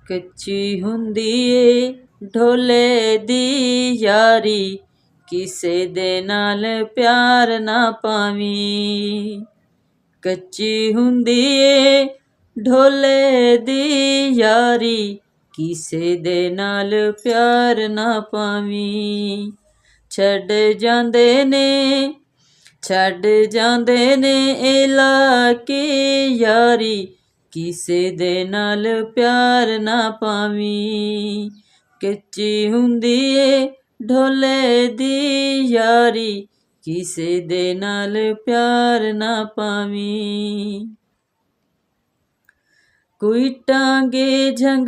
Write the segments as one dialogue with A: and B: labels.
A: ਕੱਚੀ ਹੁੰਦੀ ਏ ਢੋਲੇ ਦੀ ਯਾਰੀ, ਕਿਸੇ ਦੇ ਨਾਲ ਪਿਆਰ ਨਾ ਪਾਵੀਂ। ਕੱਚੀ ਹੁੰਦੀ ਏ ਢੋਲੇ ਦੀ ਯਾਰੀ, ਕਿਸੇ ਦੇ ਨਾਲ ਪਿਆਰ ਨਾ ਪਾਵੀਂ। ਛੱਡ ਜਾਂਦੇ ਨੇ ਇਹ ਲਾ ਕੇ ਯਾਰੀ, ਕਿਸੇ ਦੇ ਨਾਲ ਪਿਆਰ ਨਾ ਪਾਵੀਂ। ਕੱਚੀ ਹੁੰਦੀ ਏ ਢੋਲੇ ਦੀ ਯਾਰੀ, ਕਿਸੇ ਦੇ ਨਾਲ ਪਿਆਰ ਨਾ ਪਾਵੀਂ। ਕੋਈ ਟਾਂਗੇ ਝੰਗ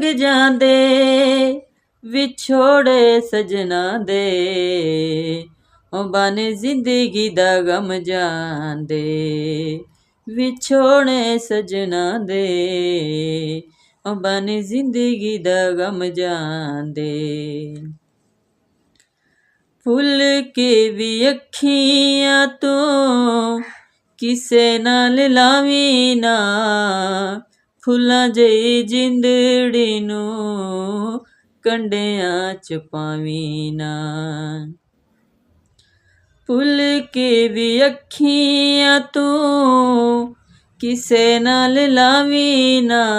A: ਜਾਂਦੇ ਵਿਛੋੜੇ ਸਜਣਾ ਦੇ, ਉਹ ਬਨ ਜ਼ਿੰਦਗੀ ਦਾ ਗਮ ਜਾਂਦੇ। ਵਿਛੋੜੇ ਸਜਣਾ ਦੇ, ਉਹ ਬਨ ਜ਼ਿੰਦਗੀ ਦਾ ਗਮ ਜਾਂਦੇ। ਫੁੱਲ ਕੇ ਵੀ ਅੱਖੀਆਂ ਤੋਂ ਕਿਸੇ ਨਾਲ ਲਾਵੀਂ ਨਾ, ਫੁੱਲਾਂ ਜਿਹੀ ਜਿੰਦੜੀ ਨੂੰ ਕੰਡਿਆਂ 'ਚ ਪਾਵੀਂ ਨਾ। ਫੁੱਲ ਕੇ ਵੀ ਅੱਖੀਆਂ ਤੋਂ ਕਿਸੇ ਨਾਲ ਲਾਵੀਂ ਨਾ,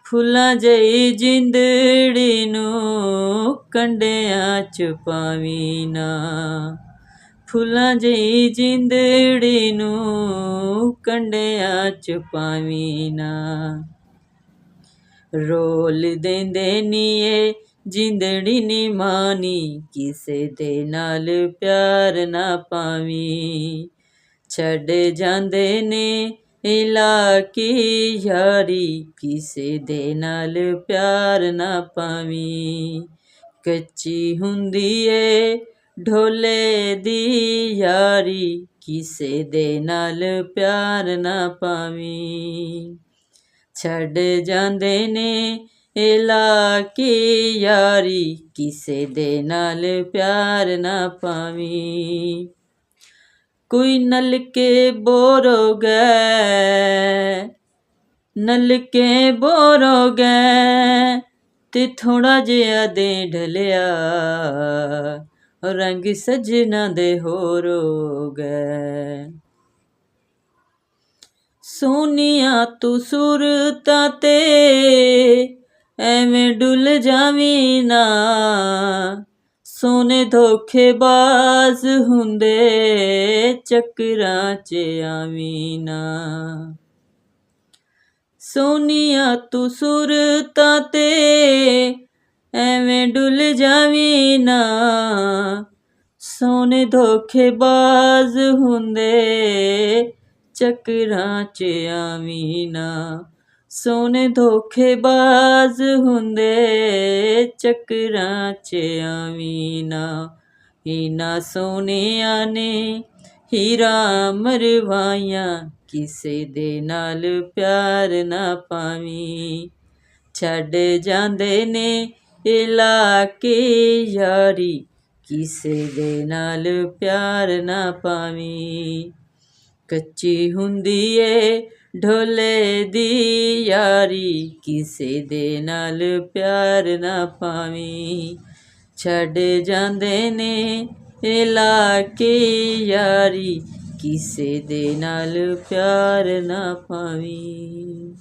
A: ਫੁੱਲਾਂ ਜਿਹੀ ਜਿੰਦੜੀ ਨੂੰ ਕੰਡਿਆਂ 'ਚ ਪਾਵੀਂ ਨਾ। ਫੁੱਲਾਂ ਜਿਹੀ ਜਿੰਦੜੀ ਨੂੰ ਕੰਡਿਆਂ 'ਚ ਪਾਵੀਂ ਨਾ। ਰੋਲ ਦੇਂਦੇ ਨੀ ਏ ਜਿੰਦੜੀ ਨੀ ਮਾਨੀ, ਕਿਸੇ ਦੇ ਨਾਲ ਪਿਆਰ ਨਾ ਪਾਵੀਂ। ਛੱਡ ਜਾਂਦੇ ਨੇ ਇਹ ਲਾ ਕੇ ਯਾਰੀ, ਕਿਸੇ ਦੇ ਨਾਲ ਪਿਆਰ ਨਾ ਪਾਵੀਂ। ਕੱਚੀ ਹੁੰਦੀ ਏ ਢੋਲੇ ਦੀ ਯਾਰੀ, ਕਿਸੇ ਦੇ ਨਾਲ ਪਿਆਰ ਨਾ ਪਾਵੀਂ। ਛੱਡ ਜਾਂਦੇ ਨੇ ਇਹ ਲਾ ਕੇ ਯਾਰੀ, ਕਿਸੇ ਦੇ ਨਾਲ ਪਿਆਰ ਨਾ ਪਾਵੀਂ। ਕੋਈ ਨਲਕੇ ਬੋਰੋ ਗਏ ਤੇ ਥੋੜਾ ਜਿਹਾ ਦੇ ਢਲਿਆ, ਰੰਗ ਸਜਣਾ ਦੇ ਹੋਰ ਹੋ ਗਏ। ਸੋਹਣੀਆਂ ਤੂੰ ਸੂਰਤਾਂ ਤੇ ਐਵੇਂ ਡੁੱਲ ਜਾਵੀਂ ਨਾ, ਸੋਹਣੇ ਧੋਖੇਬਾਜ਼ ਹੁੰਦੇ ਚੱਕਰਾਂ 'ਚ ਆਵੀਂ ਨਾ। ਸੋਹਣੀਆਂ ਤੂੰ ਸੂਰਤਾਂ ਤੇ ਐਵੇਂ ਡੁੱਲ ਜਾਵੀਂ ਨਾ, ਸੋਹਣੇ ਧੋਖੇਬਾਜ਼ ਹੁੰਦੇ ਚੱਕਰਾਂ 'ਚ ਆਵੀਂ ਨਾ। ਸੋਹਣੇ ਧੋਖੇਬਾਜ਼ ਹੁੰਦੇ ਚੱਕਰਾਂ 'ਚ ਆਵੀਂ ਨਾ। ਇਹਨਾਂ ਸੋਹਣਿਆਂ ਨੇ ਹੀਰਾਂ ਮਰਵਾਈਆਂ, ਕਿਸੇ ਦੇ ਨਾਲ ਪਿਆਰ ਨਾ ਪਾਵੀਂ। ਛੱਡ ਜਾਂਦੇ ਨੇ ਇਹ ਲਾ ਕੇ ਯਾਰੀ, ਕਿਸੇ ਦੇ ਨਾਲ ਪਿਆਰ ਨਾ ਪਾਵੀਂ। ਕੱਚੀ ਹੁੰਦੀ ਏ ਢੋਲੇ ਦੀ ਯਾਰੀ, ਕਿਸੇ ਦੇ ਨਾਲ ਪਿਆਰ ਨਾ ਪਾਵੀਂ। ਛੱਡ ਜਾਂਦੇ ਨੇ ਇਹ ਲਾ ਕੇ ਯਾਰੀ, ਕਿਸੇ ਦੇ ਨਾਲ ਪਿਆਰ ਨਾ ਪਾਵੀਂ।